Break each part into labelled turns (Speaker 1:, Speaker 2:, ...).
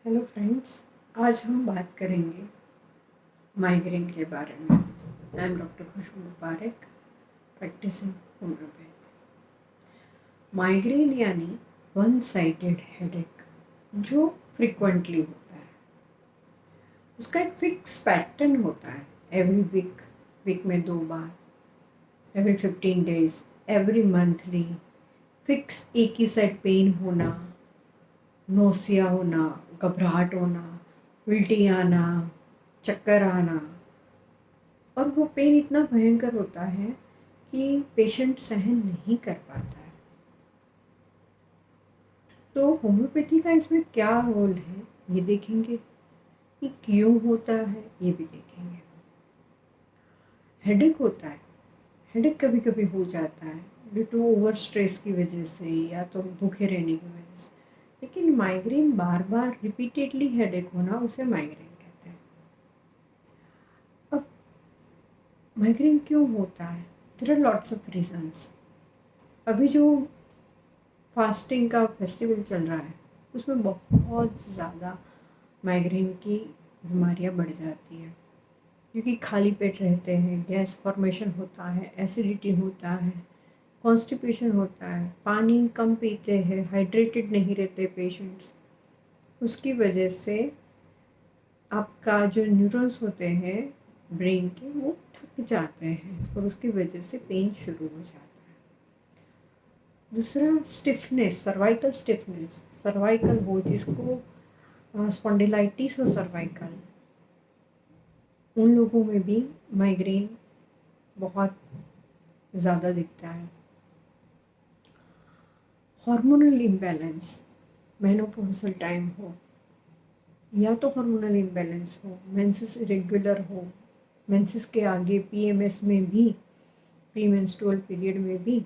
Speaker 1: Hello friends. आज हम बात करेंगे माइग्रेन के बारे में। I am doctor Khushbu Mubarak, practising homeopath. Migraine यानी वन साइडेड हेडेक जो फ्रिक्वेंटली होता है। उसका एक फिक्स पैटर्न होता है। एवरी वीक में 2 बार, every 15 days, every monthly. Fix एक ही साइड पेन होना, नोसिया होना, घबराहट होना, उल्टी आना, चक्कर आना। और वो पेन इतना भयंकर होता है कि पेशेंट सहन नहीं कर पाता है। तो होम्योपैथी का इसमें क्या रोल है ये देखेंगे, कि क्यों होता है ये भी देखेंगे। हेडेक होता है, हेडेक कभी कभी हो जाता है ड्यू टू ओवर स्ट्रेस की वजह से या तो भूखे रहने की वजह से। लेकिन माइग्रेन बार बार रिपीटेडली हेडेक होना, उसे माइग्रेन कहते हैं। अब माइग्रेन क्यों होता है? There are lots of reasons. अभी जो फास्टिंग का फेस्टिवल चल रहा है उसमें बहुत ज़्यादा माइग्रेन की बीमारियां बढ़ जाती हैं, क्योंकि खाली पेट रहते हैं, गैस फॉर्मेशन होता है, एसिडिटी होता है, कॉन्स्टिपेशन होता है, पानी कम पीते हैं, हाइड्रेटेड नहीं रहते पेशेंट्स। उसकी वजह से आपका जो न्यूरॉन्स होते हैं ब्रेन के, वो थक जाते हैं और उसकी वजह से पेन शुरू हो जाता है। दूसरा स्टिफनेस, सर्वाइकल स्टिफनेस। सर्वाइकल हो जिसको स्पॉन्डिलाइटिस हो सर्वाइकल, उन लोगों में भी माइग्रेन बहुत ज़्यादा दिखता है। हार्मोनल इम्बैलेंस, मेनोपॉज़ल टाइम हो या तो हार्मोनल इम्बैलेंस हो, मेंसेस इरेगुलर हो, मेंसेस के आगे पीएमएस में भी, प्री मेंस्ट्रुअल पीरियड में भी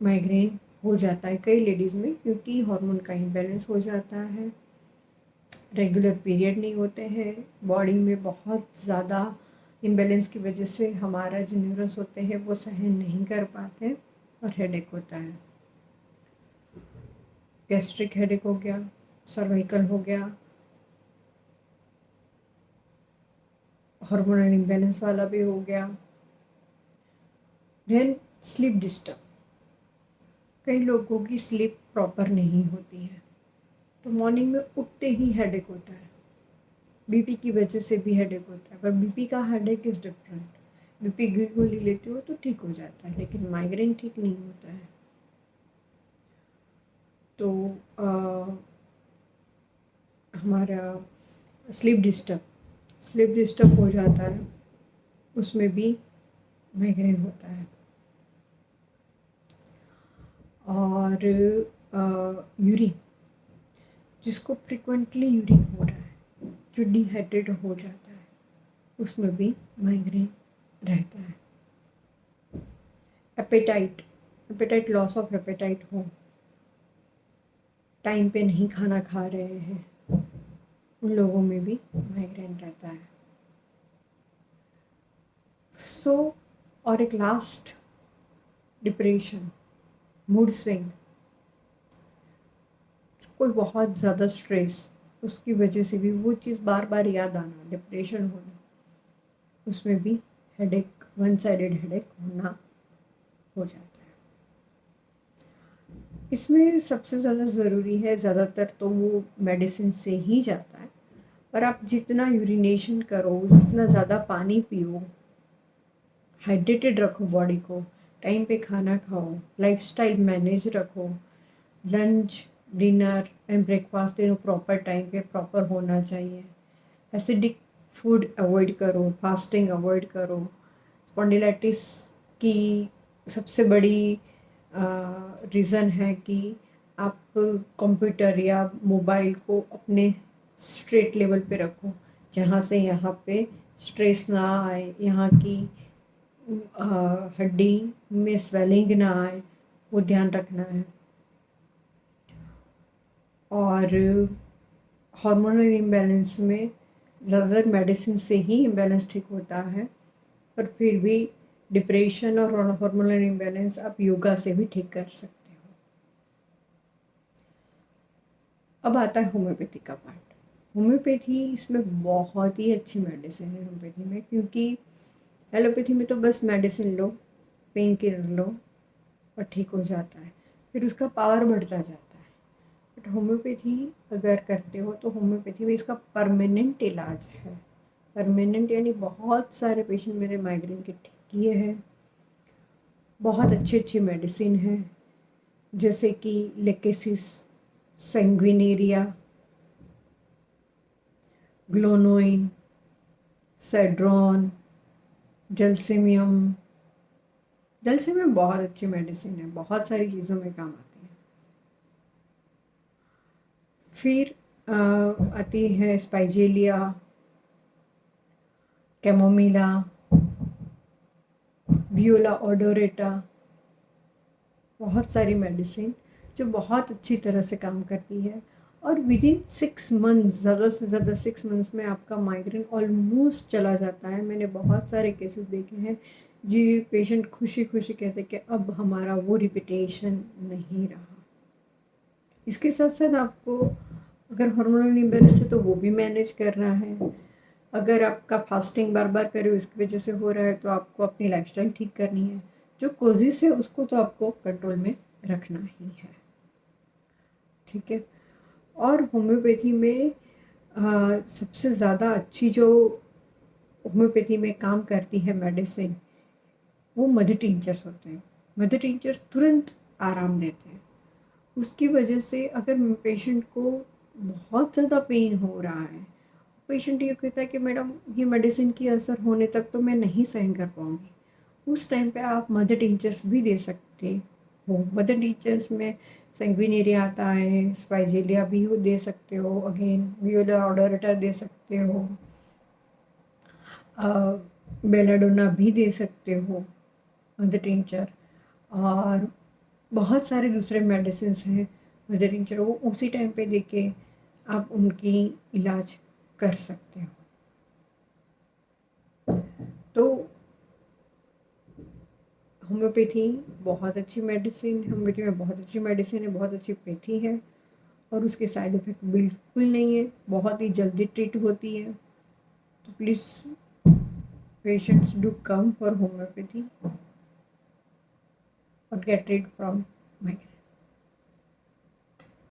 Speaker 1: माइग्रेन हो जाता है कई लेडीज़ में, क्योंकि हार्मोन का इम्बैलेंस हो जाता है, रेगुलर पीरियड नहीं होते हैं, बॉडी में बहुत ज़्यादा इम्बैलेंस की वजह से हमारा जो न्यूरॉन्स होते हैं वो सहन नहीं कर पाते और हेडेक होता है। गैस्ट्रिक हेडेक हो गया, सर्वाइकल हो गया, हार्मोनल इम्बैलेंस वाला भी हो गया। देन स्लीप डिस्टर्ब, कई लोगों की स्लीप प्रॉपर नहीं होती है तो मॉर्निंग में उठते ही हेडेक होता है। बीपी की वजह से भी हेडेक होता है, पर बीपी का हेडेक इज़ डिफरेंट। बीपी की गोली लेते हो तो ठीक हो जाता है, लेकिन माइग्रेन ठीक नहीं होता है। तो हमारा स्लीप डिस्टर्ब हो जाता है, उसमें भी माइग्रेन होता है। और यूरिन, जिसको फ्रिक्वेंटली यूरिन हो रहा है, जो डिहाइड्रेट हो जाता है, उसमें भी माइग्रेन रहता है। एपेटाइट लॉस ऑफ एपेटाइट हो, टाइम पे नहीं खाना खा रहे हैं, उन लोगों में भी माइग्रेन रहता है। और एक लास्ट, डिप्रेशन, मूड स्विंग, कोई बहुत ज़्यादा स्ट्रेस, उसकी वजह से भी वो चीज़ बार बार याद आना, डिप्रेशन होना, उसमें भी हेडेक, वन साइडेड हेडेक होना हो जाता है। इसमें सबसे ज़्यादा ज़रूरी है, ज़्यादातर तो वो मेडिसिन से ही जाता है, पर आप जितना यूरिनेशन करो, जितना ज़्यादा पानी पियो, हाइड्रेटेड रखो बॉडी को, टाइम पे खाना खाओ, लाइफस्टाइल मैनेज रखो, लंच, डिनर एंड ब्रेकफास्ट तीनों प्रॉपर टाइम पे प्रॉपर होना चाहिए। एसिडिक फूड अवॉइड करो, फास्टिंग अवॉइड करो। स्पॉन्डिलाइटिस की सबसे बड़ी रीज़न है कि आप कंप्यूटर या मोबाइल को अपने स्ट्रेट लेवल पे रखो, जहाँ से यहाँ पे स्ट्रेस ना आए, यहाँ की हड्डी में स्वेलिंग ना आए, वो ध्यान रखना है। और हार्मोनल इम्बैलेंस में ज़्यादातर मेडिसिन से ही इम्बैलेंस ठीक होता है, पर फिर भी डिप्रेशन और हार्मोनल इम्बैलेंस आप योगा से भी ठीक कर सकते हो। अब आता है होम्योपैथी का पार्ट। होम्योपैथी इसमें बहुत ही अच्छी मेडिसिन है होम्योपैथी में, क्योंकि एलोपैथी में तो बस मेडिसिन लो, पेन किलर लो और ठीक हो जाता है, फिर उसका पावर बढ़ता जाता है। बट होम्योपैथी अगर करते हो तो होम्योपैथी में इसका परमानेंट इलाज है। परमानेंट यानी बहुत सारे पेशेंट मेरे माइग्रेन के ठीक किए हैं। बहुत अच्छी अच्छी मेडिसिन है, जैसे कि लेकेसिस सैंग्विनेरिया, ग्लोनोइन, सेड्रॉन, जलसेमियम। जलसेमियम बहुत अच्छी मेडिसिन है, बहुत सारी चीज़ों में काम आती है। फिर आती है स्पाइजेलिया, कैमोमिला, वियोला ओडोरेटा। बहुत सारी मेडिसिन जो बहुत अच्छी तरह से काम करती है, और विद इन 6 मंथ्स, ज़्यादा से ज़्यादा 6 मंथ्स में आपका माइग्रेन ऑलमोस्ट चला जाता है। मैंने बहुत सारे केसेस देखे हैं जी, पेशेंट खुशी खुशी कहते कि अब हमारा वो रिपीटेशन नहीं रहा। इसके साथ साथ आपको अगर हार्मोनल इम्बैलेंस है तो वो भी मैनेज करना है। अगर आपका फास्टिंग बार बार करे उसकी वजह से हो रहा है तो आपको अपनी लाइफस्टाइल ठीक करनी है। जो कोजिस है उसको तो आपको कंट्रोल में रखना ही है, ठीक है। और होम्योपैथी में सबसे ज़्यादा अच्छी जो होम्योपैथी में काम करती है मेडिसिन, वो मदर टिंचर्स होते हैं। मदर टिंचर्स तुरंत आराम देते हैं। उसकी वजह से अगर पेशेंट को बहुत ज़्यादा पेन हो रहा है, पेशेंट ये कहता है कि मैडम ये मेडिसिन की असर होने तक तो मैं नहीं सहन कर पाऊँगी, उस टाइम पे आप मदर टिंचर्स भी दे सकते हो। मदर टिंचर्स में सैंग्विनेरिया आता है, स्पाइजेलिया भी हो दे सकते हो, अगेन वियोला ओडोरेटा दे सकते हो, बेलाडोना भी दे सकते हो मदर टिंचर। और बहुत सारे दूसरे मेडिसिन हैं मदर टिंचर, वो उसी टाइम पे देके आप उनकी इलाज कर सकते हो। तो होम्योपैथी बहुत अच्छी मेडिसिन, होम्योपैथी में बहुत अच्छी मेडिसिन है, बहुत अच्छी पैथी है, और उसके साइड इफ़ेक्ट बिल्कुल नहीं है, बहुत ही जल्दी ट्रीट होती है। तो please patients do come for homeopathy और गेट rid फ्रॉम माइग्रेन।